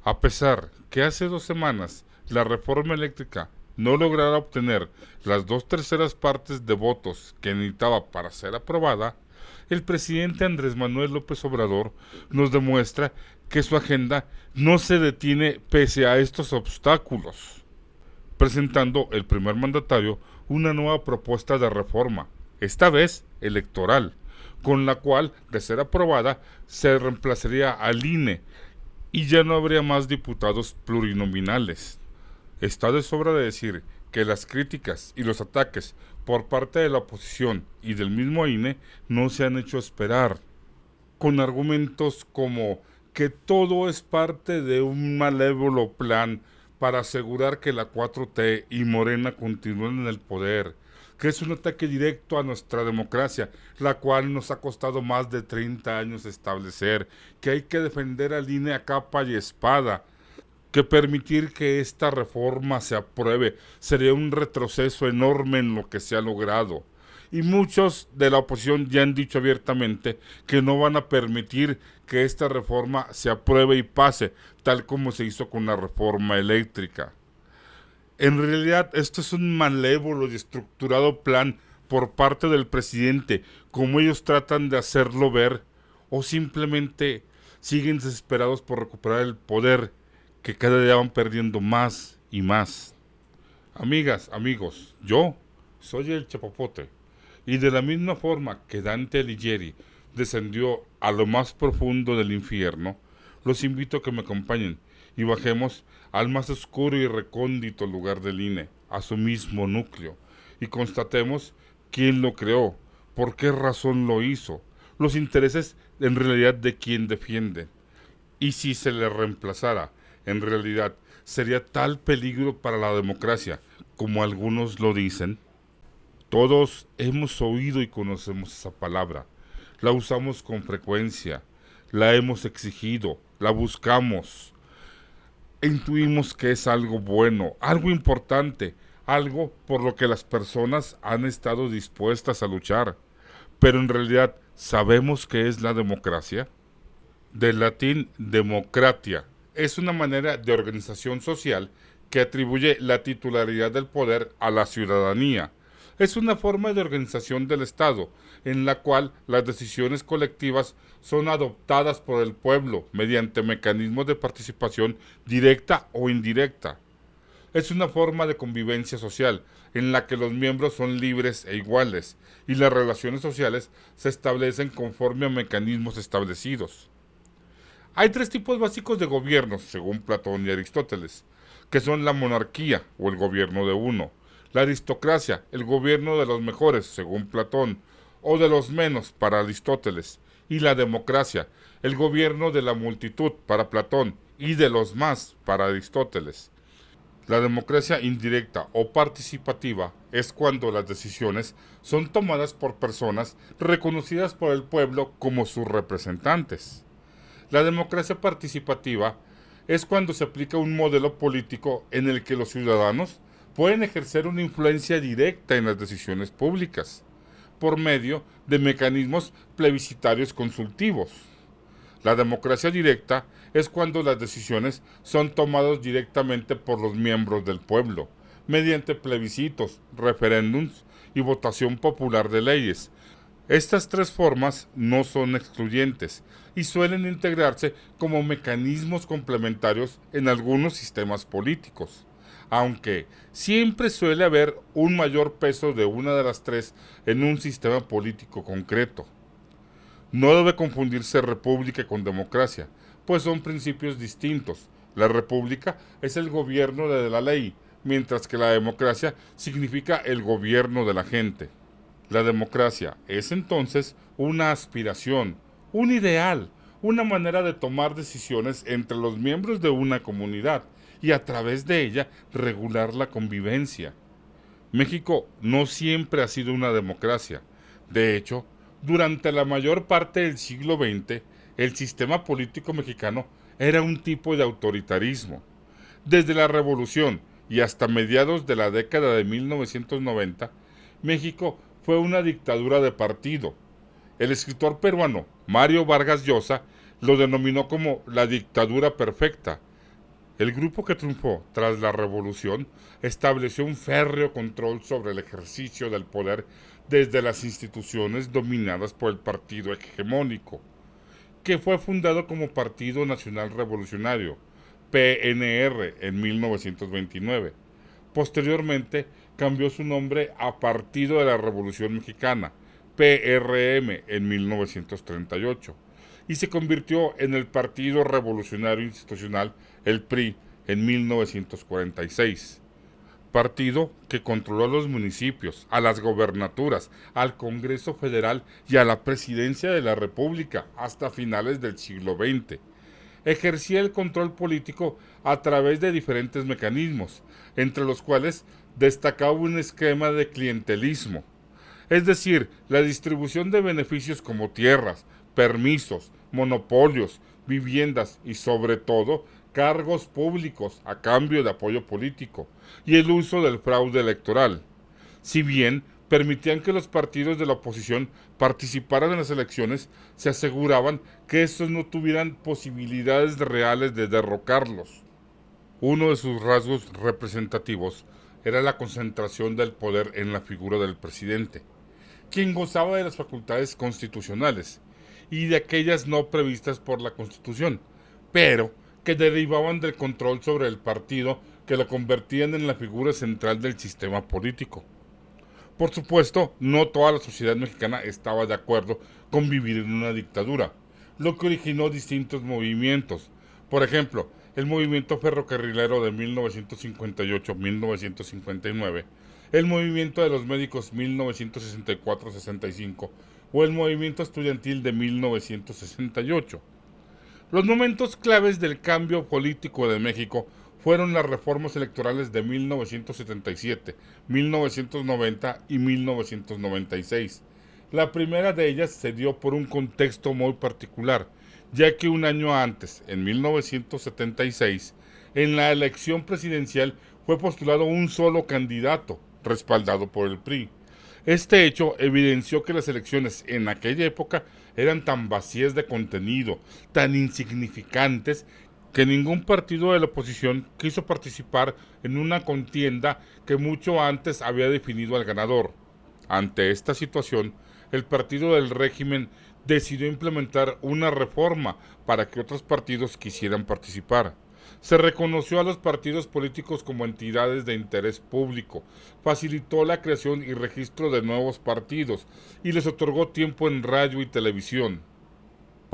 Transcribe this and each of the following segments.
A pesar que hace 2 semanas la reforma eléctrica no lograra obtener las 2/3 partes de votos que necesitaba para ser aprobada, el presidente Andrés Manuel López Obrador nos demuestra que su agenda no se detiene pese a estos obstáculos, presentando el primer mandatario una nueva propuesta de reforma, esta vez electoral, con la cual, de ser aprobada, se reemplazaría al INE y ya no habría más diputados plurinominales. Está de sobra de decir que las críticas y los ataques por parte de la oposición y del mismo INE no se han hecho esperar, con argumentos como que todo es parte de un malévolo plan para asegurar que la 4T y Morena continúen en el poder, que es un ataque directo a nuestra democracia, la cual nos ha costado más de 30 años establecer, que hay que defender al INE a capa y espada, que permitir que esta reforma se apruebe sería un retroceso enorme en lo que se ha logrado. Y muchos de la oposición ya han dicho abiertamente que no van a permitir que esta reforma se apruebe y pase, tal como se hizo con la reforma eléctrica. En realidad, esto es un malévolo y estructurado plan por parte del presidente, como ellos tratan de hacerlo ver, o simplemente siguen desesperados por recuperar el poder, que cada día van perdiendo más y más. Amigas, amigos, yo soy el Chapopote, y de la misma forma que Dante Alighieri descendió a lo más profundo del infierno, los invito a que me acompañen y bajemos al más oscuro y recóndito lugar del INE, a su mismo núcleo, y constatemos quién lo creó, por qué razón lo hizo, los intereses en realidad de quien defiende, y si se le reemplazara, en realidad sería tal peligro para la democracia como algunos lo dicen. Todos hemos oído y conocemos esa palabra, la usamos con frecuencia, la hemos exigido, la buscamos, intuimos que es algo bueno, algo importante, algo por lo que las personas han estado dispuestas a luchar. Pero en realidad, ¿sabemos qué es la democracia? Del latín democratia. Es una manera de organización social que atribuye la titularidad del poder a la ciudadanía. Es una forma de organización del Estado, en la cual las decisiones colectivas son adoptadas por el pueblo mediante mecanismos de participación directa o indirecta. Es una forma de convivencia social, en la que los miembros son libres e iguales, y las relaciones sociales se establecen conforme a mecanismos establecidos. Hay 3 tipos básicos de gobiernos, según Platón y Aristóteles, que son la monarquía, o el gobierno de uno, la aristocracia, el gobierno de los mejores, según Platón, o de los menos, para Aristóteles, y la democracia, el gobierno de la multitud, para Platón, y de los más, para Aristóteles. La democracia indirecta o participativa es cuando las decisiones son tomadas por personas reconocidas por el pueblo como sus representantes. La democracia participativa es cuando se aplica un modelo político en el que los ciudadanos pueden ejercer una influencia directa en las decisiones públicas, por medio de mecanismos plebiscitarios consultivos. La democracia directa es cuando las decisiones son tomadas directamente por los miembros del pueblo, mediante plebiscitos, referéndums y votación popular de leyes. Estas 3 formas no son excluyentes y suelen integrarse como mecanismos complementarios en algunos sistemas políticos, aunque siempre suele haber un mayor peso de una de las 3 en un sistema político concreto. No debe confundirse república con democracia, pues son principios distintos. La república es el gobierno de la ley, mientras que la democracia significa el gobierno de la gente. La democracia es entonces una aspiración, un ideal, una manera de tomar decisiones entre los miembros de una comunidad y a través de ella regular la convivencia. México no siempre ha sido una democracia. De hecho, durante la mayor parte del siglo XX, el sistema político mexicano era un tipo de autoritarismo. Desde la Revolución y hasta mediados de la década de 1990, México fue una dictadura de partido. El escritor peruano Mario Vargas Llosa lo denominó como la dictadura perfecta, El grupo que triunfó tras la revolución estableció un férreo control sobre el ejercicio del poder desde las instituciones dominadas por el partido hegemónico, que fue fundado como Partido Nacional Revolucionario, PNR, en 1929. Posteriormente cambió su nombre a Partido de la Revolución Mexicana, PRM, en 1938, y se convirtió en el Partido Revolucionario Institucional, el PRI, en 1946. Partido que controló a los municipios, a las gobernaturas, al Congreso Federal y a la Presidencia de la República hasta finales del siglo XX. Ejercía el control político a través de diferentes mecanismos, entre los cuales destacaba un esquema de clientelismo, es decir, la distribución de beneficios como tierras, permisos, monopolios, viviendas y sobre todo cargos públicos a cambio de apoyo político, y el uso del fraude electoral. Si bien permitían que los partidos de la oposición participaran en las elecciones, se aseguraban que estos no tuvieran posibilidades reales de derrocarlos. Uno de sus rasgos representativos era la concentración del poder en la figura del presidente, quien gozaba de las facultades constitucionales y de aquellas no previstas por la Constitución, pero que derivaban del control sobre el partido que lo convertían en la figura central del sistema político. Por supuesto, no toda la sociedad mexicana estaba de acuerdo con vivir en una dictadura, lo que originó distintos movimientos. Por ejemplo, el movimiento ferrocarrilero de 1958-1959, el movimiento de los médicos 1964-65 o el movimiento estudiantil de 1968. Los momentos claves del cambio político de México fueron las reformas electorales de 1977, 1990 y 1996. La primera de ellas se dio por un contexto muy particular, ya que un año antes, en 1976, en la elección presidencial fue postulado un solo candidato, respaldado por el PRI. Este hecho evidenció que las elecciones en aquella época eran tan vacías de contenido, tan insignificantes, que ningún partido de la oposición quiso participar en una contienda que mucho antes había definido al ganador. Ante esta situación, el partido del régimen decidió implementar una reforma para que otros partidos quisieran participar. Se reconoció a los partidos políticos como entidades de interés público, facilitó la creación y registro de nuevos partidos y les otorgó tiempo en radio y televisión.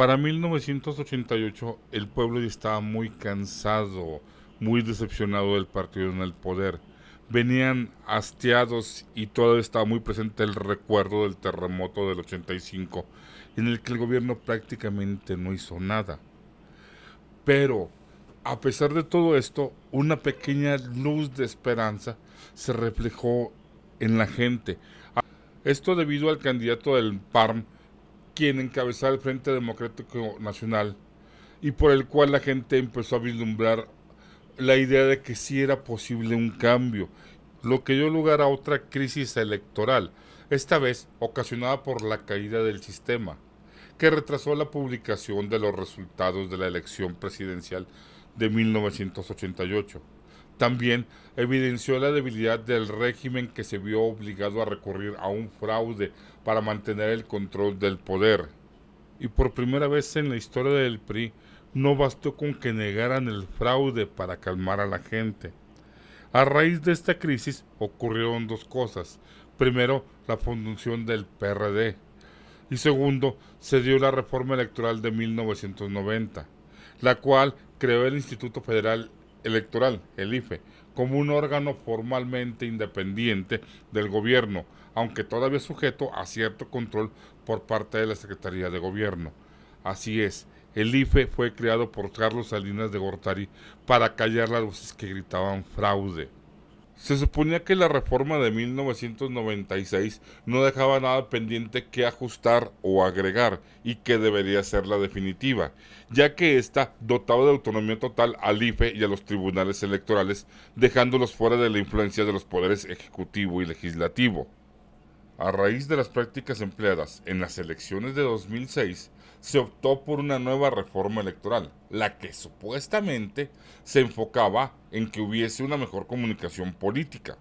Para 1988 el pueblo ya estaba muy cansado, muy decepcionado del partido en el poder. Venían hastiados y todavía estaba muy presente el recuerdo del terremoto del 85, en el que el gobierno prácticamente no hizo nada. Pero, a pesar de todo esto, una pequeña luz de esperanza se reflejó en la gente. Esto debido al candidato del PARM, quien encabezaba el Frente Democrático Nacional y por el cual la gente empezó a vislumbrar la idea de que sí era posible un cambio, lo que dio lugar a otra crisis electoral, esta vez ocasionada por la caída del sistema, que retrasó la publicación de los resultados de la elección presidencial de 1988. También evidenció la debilidad del régimen, que se vio obligado a recurrir a un fraude para mantener el control del poder. Y por primera vez en la historia del PRI, no bastó con que negaran el fraude para calmar a la gente. A raíz de esta crisis ocurrieron dos cosas. Primero, la fundación del PRD. Y segundo, se dio la reforma electoral de 1990, la cual creó el Instituto Federal Electoral, el IFE, como un órgano formalmente independiente del gobierno, aunque todavía sujeto a cierto control por parte de la Secretaría de Gobierno. Así es, el IFE fue creado por Carlos Salinas de Gortari para callar las voces que gritaban fraude. Se suponía que la reforma de 1996 no dejaba nada pendiente que ajustar o agregar y que debería ser la definitiva, ya que ésta dotaba de autonomía total al IFE y a los tribunales electorales, dejándolos fuera de la influencia de los poderes ejecutivo y legislativo. A raíz de las prácticas empleadas en las elecciones de 2006, se optó por una nueva reforma electoral, la que supuestamente se enfocaba en que hubiese una mejor comunicación política.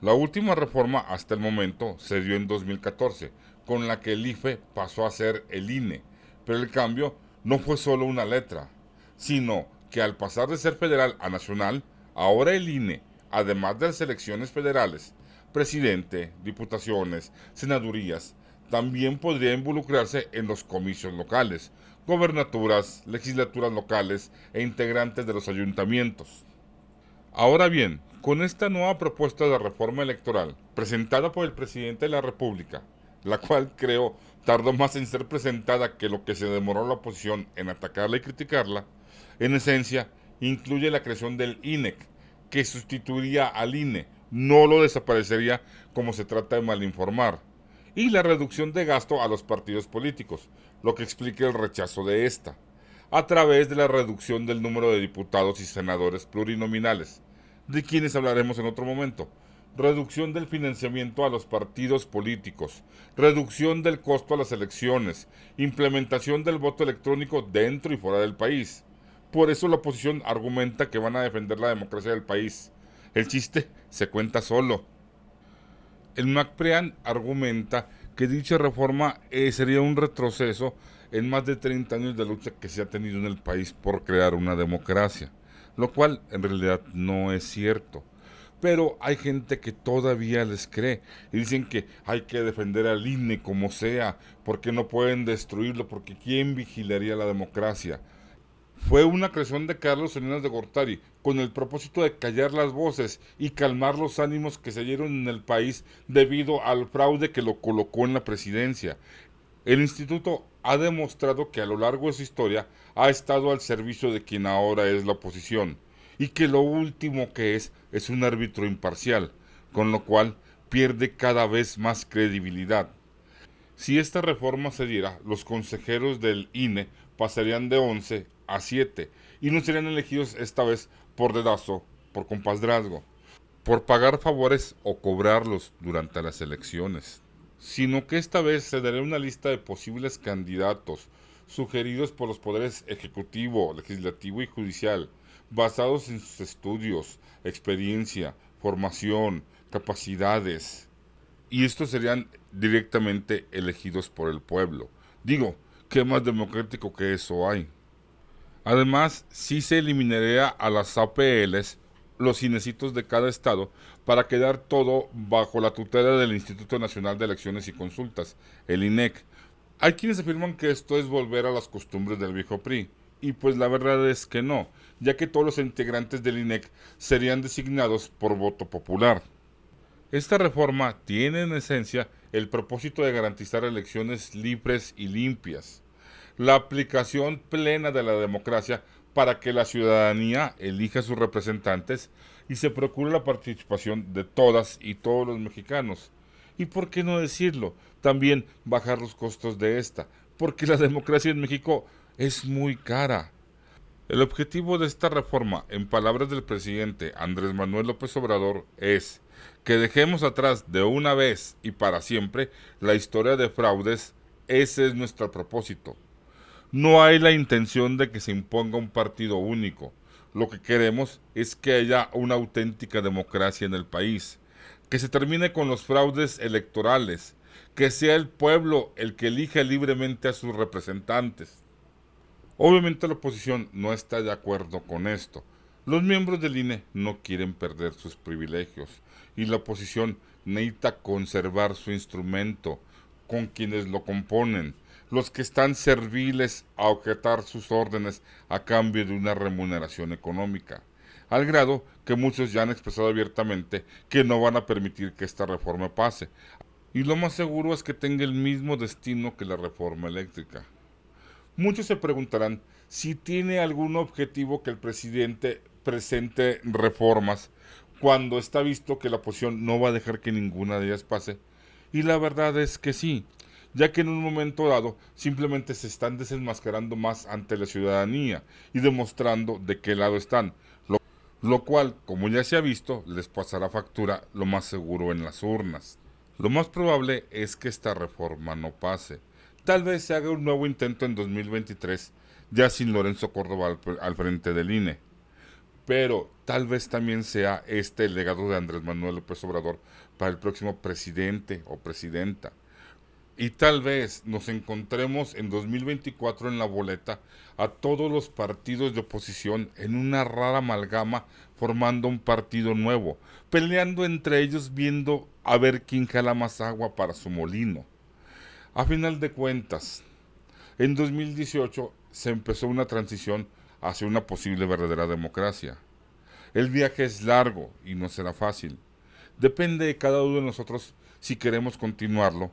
La última reforma hasta el momento se dio en 2014, con la que el IFE pasó a ser el INE, pero el cambio no fue solo una letra, sino que al pasar de ser federal a nacional, ahora el INE, además de las elecciones federales, presidente, diputaciones, senadurías, también podría involucrarse en los comicios locales, gobernaturas, legislaturas locales e integrantes de los ayuntamientos. Ahora bien, con esta nueva propuesta de reforma electoral presentada por el presidente de la República, la cual creo tardó más en ser presentada que lo que se demoró la oposición en atacarla y criticarla, en esencia incluye la creación del INEC, que sustituiría al INE, no lo desaparecería como se trata de malinformar, y la reducción de gasto a los partidos políticos, lo que explica el rechazo de esta a través de la reducción del número de diputados y senadores plurinominales, de quienes hablaremos en otro momento, reducción del financiamiento a los partidos políticos, reducción del costo a las elecciones, implementación del voto electrónico dentro y fuera del país. Por eso la oposición argumenta que van a defender la democracia del país. El chiste se cuenta solo. El MacPrean argumenta que dicha reforma sería un retroceso en más de 30 años de lucha que se ha tenido en el país por crear una democracia, lo cual en realidad no es cierto. Pero hay gente que todavía les cree y dicen que hay que defender al INE como sea, porque no pueden destruirlo, porque ¿quién vigilaría la democracia? Fue una creación de Carlos Salinas de Gortari con el propósito de callar las voces y calmar los ánimos que se dieron en el país debido al fraude que lo colocó en la presidencia. El instituto ha demostrado que a lo largo de su historia ha estado al servicio de quien ahora es la oposición y que lo último que es un árbitro imparcial, con lo cual pierde cada vez más credibilidad. Si esta reforma se diera, los consejeros del INE pasarían de 11 a 7 y no serían elegidos esta vez por dedazo, por compadrazgo, por pagar favores o cobrarlos durante las elecciones, sino que esta vez se daría una lista de posibles candidatos sugeridos por los poderes ejecutivo, legislativo y judicial, basados en sus estudios, experiencia, formación, capacidades, y estos serían directamente elegidos por el pueblo. Digo, ¿qué más democrático que eso hay? Además, sí se eliminaría a las APLs, los cinecitos de cada estado, para quedar todo bajo la tutela del Instituto Nacional de Elecciones y Consultas, el INEC. Hay quienes afirman que esto es volver a las costumbres del viejo PRI, y pues la verdad es que no, ya que todos los integrantes del INEC serían designados por voto popular. Esta reforma tiene en esencia el propósito de garantizar elecciones libres y limpias, la aplicación plena de la democracia para que la ciudadanía elija a sus representantes y se procure la participación de todas y todos los mexicanos. Y por qué no decirlo, también bajar los costos de esta, porque la democracia en México es muy cara. El objetivo de esta reforma, en palabras del presidente Andrés Manuel López Obrador, es que dejemos atrás de una vez y para siempre la historia de fraudes. Ese es nuestro propósito. No hay la intención de que se imponga un partido único. Lo que queremos es que haya una auténtica democracia en el país, que se termine con los fraudes electorales, que sea el pueblo el que elija libremente a sus representantes. Obviamente la oposición no está de acuerdo con esto. Los miembros del INE no quieren perder sus privilegios y la oposición necesita conservar su instrumento con quienes lo componen, los que están serviles a acatar sus órdenes a cambio de una remuneración económica, al grado que muchos ya han expresado abiertamente que no van a permitir que esta reforma pase, y lo más seguro es que tenga el mismo destino que la reforma eléctrica. Muchos se preguntarán si tiene algún objetivo que el presidente presente reformas cuando está visto que la oposición no va a dejar que ninguna de ellas pase. Y la verdad es que sí, ya que en un momento dado simplemente se están desenmascarando más ante la ciudadanía y demostrando de qué lado están, lo cual, como ya se ha visto, les pasará factura lo más seguro en las urnas. Lo más probable es que esta reforma no pase, Tal vez se haga un nuevo intento en 2023, ya sin Lorenzo Córdoba al frente del INE. Pero tal vez también sea este el legado de Andrés Manuel López Obrador para el próximo presidente o presidenta. Y tal vez nos encontremos en 2024 en la boleta a todos los partidos de oposición en una rara amalgama formando un partido nuevo, peleando entre ellos viendo a ver quién jala más agua para su molino. A final de cuentas, en 2018 se empezó una transición hacia una posible verdadera democracia. El viaje es largo y no será fácil. Depende de cada uno de nosotros si queremos continuarlo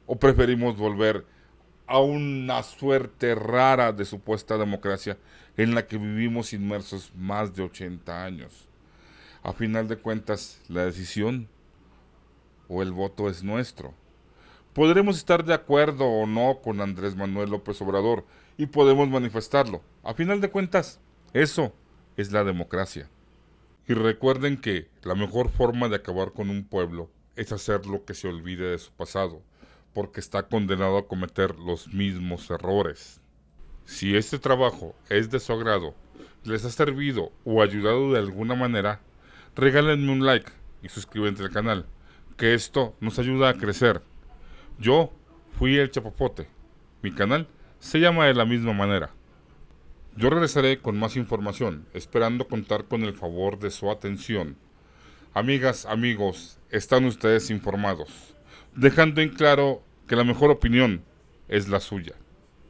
o preferimos volver a una suerte rara de supuesta democracia en la que vivimos inmersos más de 80 años. A final de cuentas, la decisión o el voto es nuestro. Podremos estar de acuerdo o no con Andrés Manuel López Obrador y podemos manifestarlo. A final de cuentas, eso es la democracia. Y recuerden que la mejor forma de acabar con un pueblo es hacer lo que se olvide de su pasado, porque está condenado a cometer los mismos errores. Si este trabajo es de su agrado, les ha servido o ayudado de alguna manera, regálenme un like y suscríbanse al canal, que esto nos ayuda a crecer. Yo fui el Chapapote. Mi canal se llama de la misma manera. Yo regresaré con más información, esperando contar con el favor de su atención. Amigas, amigos, están ustedes informados, dejando en claro que la mejor opinión es la suya.